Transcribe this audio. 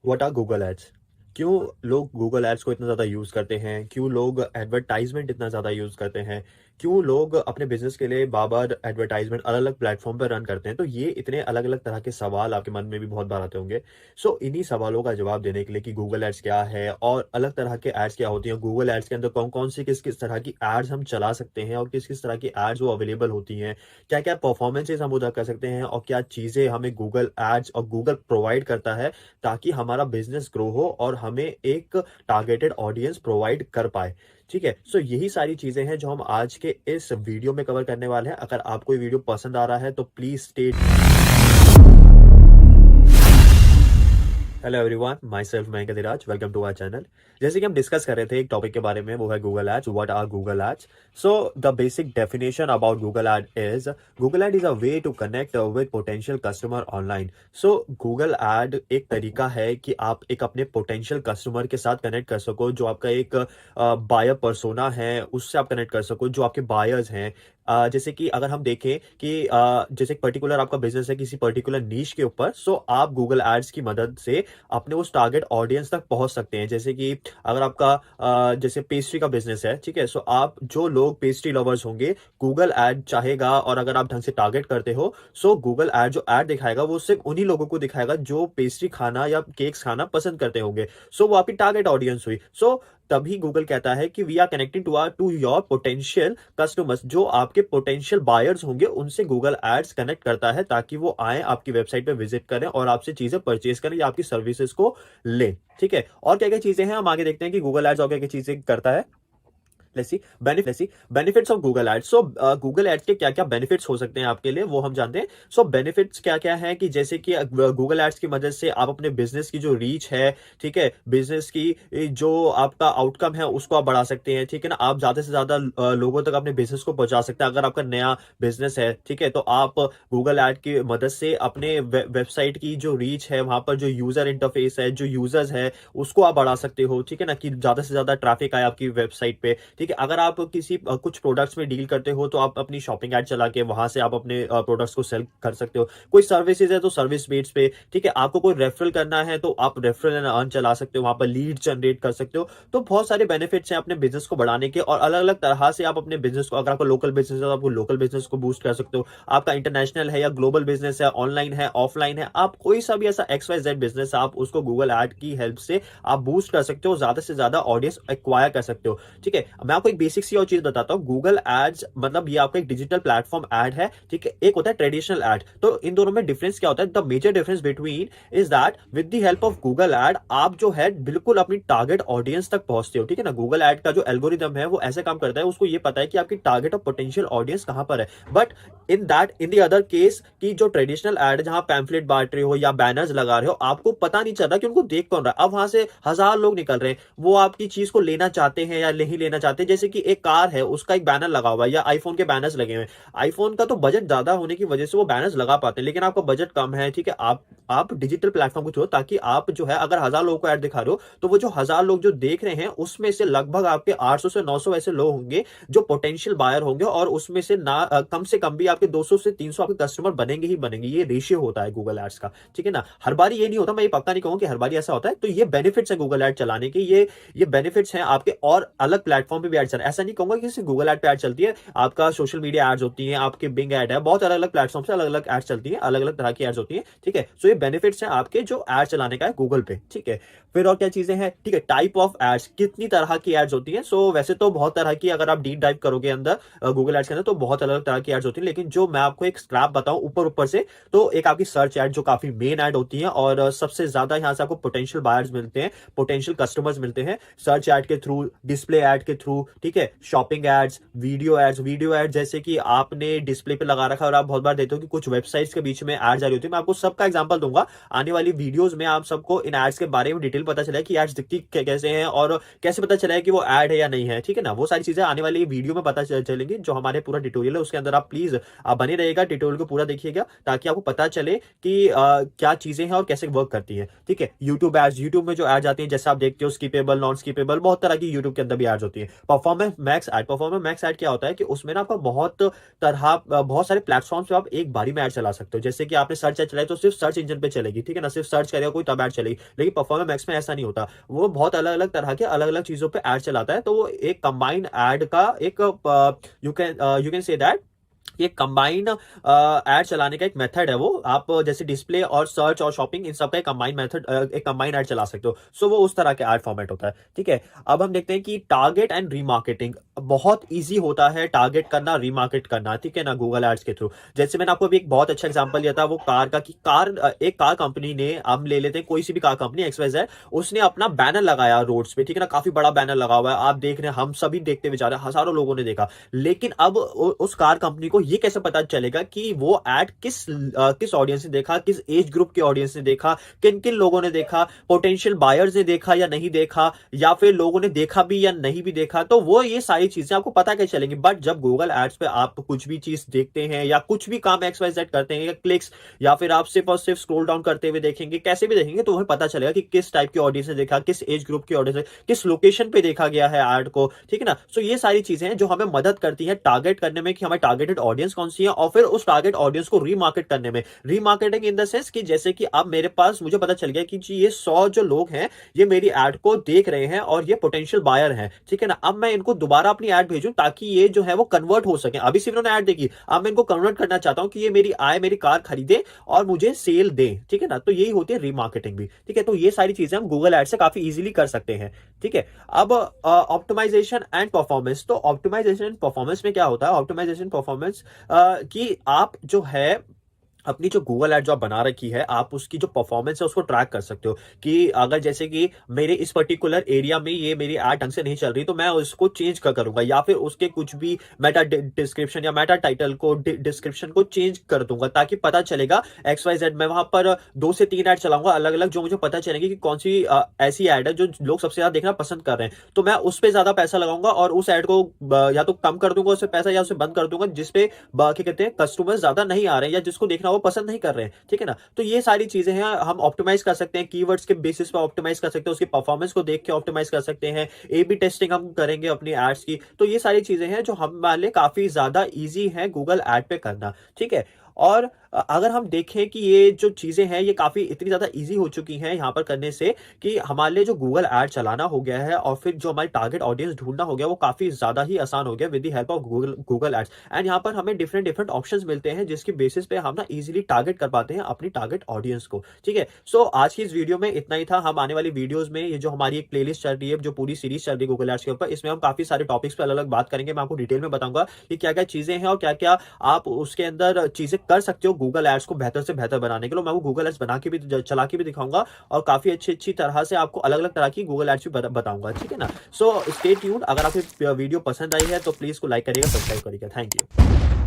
What are Google ads? क्यों लोग Google ads को इतना ज़्यादा यूज़ करते हैं? क्यों लोग एडवर्टाइज़मेंट इतना ज़्यादा यूज़ करते हैं? क्यों लोग अपने बिज़नेस के लिए बार-बार एडवर्टाइज़मेंट अलग-अलग प्लेटफ़ॉर्म पे रन करते हैं? तो ये इतने अलग-अलग तरह के सवाल आपके मन में भी बहुत बार आते होंगे। सो इन्हीं सवालों का जवाब देने के लिए कि गूगल एड्स क्या है और अलग तरह के एड्स क्या होती हैं, गूगल एड्स के अंदर कौन-कौन सी किस-किस तरह की एड्स हम चला सकते हैं और किस-किस तरह की एड्स वो अवेलेबल होती हैं, क्या-क्या परफ़ॉर्मेंसेज़ हम उधर कर सकते हैं और क्या चीज़ें हमें गूगल एड्स और गूगल प्रोवाइड करता है ताकि हमारा बिजनेस ग्रो हो और हमें एक टारगेटेड ऑडियंस प्रोवाइड कर पाए। ठीक है, सो यही सारी चीजें हैं जो हम आज के इस वीडियो में कवर करने वाले हैं। अगर आपको ये वीडियो पसंद आ रहा है तो please stay. Hello everyone, myself Mayank Adhiraj, welcome to our channel. जैसे कि हम डिस्कस कर रहे थे एक टॉपिक के बारे में, वो है Google ads. What are Google ads? So the basic definition about Google ad is a way to connect with potential customer online. So Google ad एक तरीका है कि आप एक अपने पोटेंशियल कस्टमर के साथ कनेक्ट कर सको, जो आपका एक बायर पर्सोना है उससे आप कनेक्ट कर सको, जो आपके बायर्स हैं। जैसे कि अगर हम देखें कि जैसे एक पर्टिकुलर आपका बिजनेस है किसी पर्टिकुलर नीश के ऊपर, सो आप गूगल एड्स की मदद से अपने उस टारगेट ऑडियंस तक पहुंच सकते हैं। जैसे कि अगर आपका जैसे पेस्ट्री का बिजनेस है, ठीक है, सो आप जो लोग पेस्ट्री लवर्स होंगे, गूगल एड चाहेगा, और अगर आप ढंग से टारगेट करते हो, सो गूगल एड जो एड दिखाएगा वो सिर्फ उन्हीं लोगों को दिखाएगा जो पेस्ट्री खाना या केक्स खाना पसंद करते होंगे। सो वो आपकी टारगेट ऑडियंस हुई। सो तभी गूगल कहता है कि we are connecting to your potential customers. जो आपके पोटेंशियल बायर्स होंगे उनसे गूगल एड्स कनेक्ट करता है ताकि वो आए, आपकी वेबसाइट पे विजिट करें और आपसे चीजें परचेज करें या आपकी सर्विसेज को ले। ठीक है, और क्या क्या चीजें हैं हम आगे देखते हैं कि गूगल एड्स और क्या क्या चीजें करता है। Let's see benefits of Google ads. So Google ads के क्या क्या बेनिफिट्स हो सकते हैं आपके लिए, वो हम जानते हैं। सो बेनिफिट्स क्या क्या है कि जैसे कि गूगल एड्स की मदद से आप अपने बिजनेस की जो रीच है, ठीक है, बिजनेस की जो आपका आउटकम है उसको आप बढ़ा सकते हैं। ठीक है ना, आप ज्यादा से ज्यादा लोगों तक अपने बिजनेस को पहुंचा सकते हैं। अगर आपका नया बिजनेस है, ठीक है, तो आप गूगल एड की मदद से अपने वेबसाइट की जो रीच है, वहां पर जो यूजर इंटरफेस है, जो यूजर्स है, उसको आप बढ़ा सकते हो। ठीक है ना, कि ज्यादा से ज्यादा ट्रैफिक आए आपकी वेबसाइट पे। ठीक है, अगर आप किसी कुछ प्रोडक्ट्स में डील करते हो तो आप अपनी शॉपिंग एड चला के वहां से आप अपने प्रोडक्ट्स को सेल कर सकते हो। कोई सर्विसेज है तो सर्विस बेस पे, ठीक है, आपको कोई रेफरल करना है तो आप रेफरल एंड अर्न चला सकते हो, वहां पर लीड जनरेट कर सकते हो। तो बहुत सारे बेनिफिट्स हैं अपने बिजनेस को बढ़ाने के, और अलग अलग तरह से आप अपने बिजनेस को, अगर आपका लोकल बिजनेस है तो आपको लोकल बिजनेस को बूस्ट कर सकते हो। आपका इंटरनेशनल है या ग्लोबल बिजनेस है, ऑनलाइन है, ऑफलाइन है, आप कोई सा भी ऐसा XYZ बिजनेस है, आप उसको गूगल एड की हेल्प से आप बूस्ट कर सकते हो, ज्यादा से ज्यादा ऑडियंस एक्वायर कर सकते हो। ठीक है, मैं आपको एक बेसिक सी और चीज बताता हूँ। गूगल एड्स मतलब ये आपका एक डिजिटल प्लेटफॉर्म एड है, ठीक है, एक होता है ट्रेडिशनल एड। तो इन दोनों में डिफरेंस क्या होता है? The major difference between is that with the help of Google ad आप जो है बिल्कुल अपनी टारगेट ऑडियंस तक पहुंचते हो। ठीक है ना, गूगल एड का जो एल्गोरिदम है वो ऐसे काम करता है, उसको ये पता है कि आपकी टारगेट और पोटेंशियल ऑडियंस कहां पर है। But in the other case की जो ट्रेडिशनल एड है, जहां पैम्फलेट बांट रहे हो या बैनर्स लगा रहे हो, आपको पता नहीं चल रहा कि उनको देख कौन रहा है। अब वहां से हजार लोग निकल रहे हैं, वो आपकी चीज को लेना चाहते हैं या नहीं लेना चाहते। जैसे कि एक कार है, उसका एक बैनर लगा हुआ है, या आईफोन के बैनर्स लगे हुए हैं। आईफोन का तो बजट ज्यादा होने की वजह से वो बैनर्स लगा पाते हैं, लेकिन आपका बजट कम है, ठीक है, आप डिजिटल प्लेटफॉर्म को छोड़ो, ताकि आप जो है अगर हजार लोगों को ऐड दिखा रहे हो तो वो जो हजार लोग जो देख रहे हैं उसमें से लगभग आपके 800 से 900 ऐसे लोग होंगे जो पोटेंशियल बायर होंगे, और उसमें से ना कम से कम भी आपके 200 से 300 आपके कस्टमर बनेंगे ही बनेंगे। ये रेशियो होता है गूगल एड्स का। ठीक है ना, हर बार ये नहीं होता, मैं ये पक्का नहीं कहूंगा कि हर बार ऐसा होता है। तो ये बेनिफिट्स है गूगल एड चलाने के, ये बेनिफिट्स हैं आपके, और अलग प्लेटफॉर्म पे भी एड चल, ऐसा नहीं कहूंगा कि सिर्फ गूगल एड पे एड चलती है। आपका सोशल मीडिया एड्स होती हैं, आपके बिंग एड है, बहुत अलग अलग प्लेटफॉर्म से अलग अलग एड्स चलती हैं, अलग अलग तरह की एड्स होती हैं। ठीक है, सो ये बेनिफिट्स हैं आपके जो एड चलाने का है गूगल पे। ठीक है, फिर और क्या चीजें हैं? ठीक है, टाइप ऑफ एड्स, कितनी तरह की एड्स होती हैं। सो वैसे तो बहुत तरह की, अगर आप डीप डाइव करोगे अंदर गूगल एड्स के अंदर तो बहुत अलग अलग तरह की एड्स होती है, लेकिन जो मैं आपको एक स्क्रैप बताऊं ऊपर ऊपर से, तो एक आपकी सर्च एड जो काफी मेन एड होती है, और सबसे ज्यादा यहां से आपको पोटेंशियल बायर्स मिलते हैं, पोटेंशियल कस्टमर्स मिलते हैं सर्च एड के थ्रू, डिस्प्ले एड के थ्रू। ठीक है, शॉपिंग एड्स, वीडियो एड जैसे कि आपने डिस्प्ले पे लगा रखा है और आप बहुत बार देते हो कि कुछ वेबसाइट्स के बीच में एड जा रही होती है। मैं आपको सबका एग्जांपल दूंगा आने वाली वीडियोस में, आप सबको इन एड्स के बारे में डिटेल पता चला कि एड्स दिखती कैसे हैं और कैसे पता चला है कि वो एड है या नहीं है। ठीक है ना, वो सारी चीजें आने वाली वीडियो में पता चलेंगी, जो हमारे पूरा ट्यूटोरियल है उसके अंदर। आप प्लीज आप बने रहेगा, ट्यूटोरियल को पूरा देखिएगा, ताकि आपको पता चले कि क्या चीजें हैं और कैसे वर्क करती है। ठीक है, यूट्यूब एड्स, यूट्यूब में जो एड्स आती है, जैसे आप देखते हो स्किपेबल, नॉन स्किपेबल, बहुत तरह की यूट्यूब के अंदर भी एड्स होती है। परफॉर्मेंस मैक्स ऐड क्या होता है कि उसमें ना आपका बहुत सारे प्लेटफॉर्म्स पे आप एक बारी में ऐड चला सकते हो। जैसे कि आपने सर्च ऐड चलाई तो सिर्फ सर्च इंजन पे चलेगी, ठीक है ना, सिर्फ सर्च करेगा कोई तब ऐड चलेगी। लेकिन परफॉर्मेंस मैक्स में ऐसा नहीं होता, वो बहुत अलग अलग तरह के अलग अलग चीजों पे ऐड चलाता है। तो वो एक कंबाइंड ऐड का एक यू कैन से दैट ये कंबाइन ऐड चलाने का एक मेथड है। वो आप जैसे डिस्प्ले और सर्च और शॉपिंग इन सब का एक कंबाइन मेथड, एक कंबाइन ऐड चला सकते हो। सो वो उस तरह के ऐड फॉर्मेट होता है, ठीक है। अब हम देखते हैं कि टारगेट एंड रीमार्केटिंग बहुत इजी होता है, टारगेट करना, रीमार्केट करना, ठीक है ना, गूगल एड्स के थ्रू। जैसे मैंने आपको अभी एक बहुत अच्छा एग्जांपल दिया था वो कार का, कि एक कार कंपनी ने, हम ले लेते हैं कोई सी भी कार कंपनी XYZ, उसने अपना बैनर लगाया रोड्स पे, ठीक है ना, काफी बड़ा बैनर लगा हुआ है, आप देख रहे हैं, हम सभी देखते हुए जा रहे हैं, हजारों लोगों ने देखा। लेकिन अब उस कार कंपनी को ये कैसे पता चलेगा कि वो ऐड किस ऑडियंस ने देखा, किस एज ग्रुप के ऑडियंस ने देखा, किन किन लोगों ने देखा, पोटेंशियल बायर्स ने देखा या नहीं देखा, या फिर लोगों ने देखा भी या नहीं भी देखा। तो वो ये सारी चीजें आपको पता कैसे चलेंगी। बट जब गूगल एड्स पे आप कुछ भी चीज देखते हैं या कुछ भी काम XYZ करते हैं, या क्लिक्स, या फिर आप सिर्फ और सिर्फ स्क्रॉल डाउन करते हुए देखेंगे, कैसे भी देखेंगे, तो हमें पता चलेगा कि किस टाइप की ऑडियंस ने देखा, किस एज ग्रुप की ऑडियंस, किस लोकेशन पे देखा गया है ऐड को, ठीक है ना। सो ये सारी चीजें हैं जो हमें मदद करती है टारगेट करने में, कि हमारी टारगेटेड ऑडियंस कौन सी है, और फिर उस टारगेट ऑडियंस को रीमार्केट करने में। रीमार्केटिंग इन द सेंस कि जैसे कि अब मेरे पास, मुझे पता चल गया कि जी ये 100 जो लोग हैं ये मेरी ऐड को देख रहे हैं और ये पोटेंशियल बायर हैं, ठीक है ना। अब मैं इनको दोबारा अपनी ऐड भेजूं ताकि ये जो है वो कन्वर्ट हो सके। अभी सिर्फ उन्होंने ऐड देखी, अब मैं इनको कन्वर्ट करना चाहता हूं कि ये मेरी मेरी कार खरीदे और मुझे सेल दे, ठीक है ना। तो यही होती है रीमार्केटिंग भी, ठीक है। तो ये सारी चीजें हम गूगल एड से काफी इजीली कर सकते हैं, ठीक है। अब ऑप्टिमाइजेशन एंड परफॉर्मेंस, तो ऑप्टिमाइजेशन एंड परफॉर्मेंस में क्या होता है, ऑप्टिमाइजेशन परफॉर्मेंस कि आप जो है अपनी जो गूगल ऐड जो आप बना रखी है, आप उसकी जो परफॉर्मेंस है उसको ट्रैक कर सकते हो। कि अगर जैसे कि मेरे इस पर्टिकुलर एरिया में ये मेरी ऐड ढंग से नहीं चल रही, तो मैं उसको चेंज करूंगा, या फिर उसके कुछ भी मेटा डिस्क्रिप्शन या मेटा टाइटल को, डिस्क्रिप्शन को चेंज कर दूंगा, ताकि पता चलेगा XYZ। मैं वहां पर 2 से 3 ऐड चलाऊंगा अलग अलग, जो मुझे पता चलेगी कि कौन सी ऐसी ऐड है जो लोग सबसे ज्यादा देखना पसंद कर रहे हैं। तो मैं उस पर ज्यादा पैसा लगाऊंगा और उस ऐड को या तो कम कर दूंगा उससे पैसा, या उसे बंद कर दूंगा जिसपे क्या कहते हैं कस्टमर्स ज्यादा नहीं आ रहे हैं, या जिसको देखना वो पसंद नहीं कर रहे हैं, ठीक है ना। तो ये सारी चीजें हैं, हम ऑप्टिमाइज कर सकते हैं, कीवर्ड्स के बेसिस पे ऑप्टिमाइज कर सकते हैं, उसकी परफॉर्मेंस को देख के ऑप्टिमाइज कर सकते हैं, A/B टेस्टिंग हम करेंगे अपनी एड्स की। तो ये सारी चीजें हैं जो हमारे लिए काफी ज्यादा इजी है गूगल एड पे करना, ठीक है। और अगर हम देखें कि ये जो चीजें हैं ये काफी इतनी ज्यादा इजी हो चुकी हैं यहाँ पर करने से, कि हमारे लिए जो गूगल ऐड चलाना हो गया है और फिर जो हमारी टारगेट ऑडियंस ढूंढना हो गया वो काफी ज्यादा ही आसान हो गया with the help of Google ads. And यहाँ पर हमें डिफरेंट डिफरेंट ऑप्शंस मिलते हैं जिसकी बेसिस पे हम ना इजीली टारगेट कर पाते हैं अपनी टारगेट ऑडियंस को, ठीक है। सो आज की इस वीडियो में इतना ही था। हम आने वाली वीडियोस में, ये जो हमारी एक प्लेलिस्ट चल रही है, जो पूरी सीरीज चल रही है गूगल एड्स के ऊपर, इसमें हम काफी सारे टॉपिक्स पे अलग अलग बात करेंगे। मैं आपको डिटेल में बताऊंगा कि क्या क्या चीजें हैं और क्या क्या आप उसके अंदर चीजें कर सकते हो गूगल एड्स को बेहतर से बेहतर बनाने के लिए। मैं वो गूगल एड्स बना के भी, चला के भी दिखाऊंगा, और काफी अच्छी तरह से आपको अलग अलग तरह की गूगल एड्स भी बताऊंगा, ठीक है ना। So stay tuned. अगर आपको वीडियो पसंद आई है तो प्लीज को लाइक करिएगा, सब्सक्राइब करिएगा। Thank you.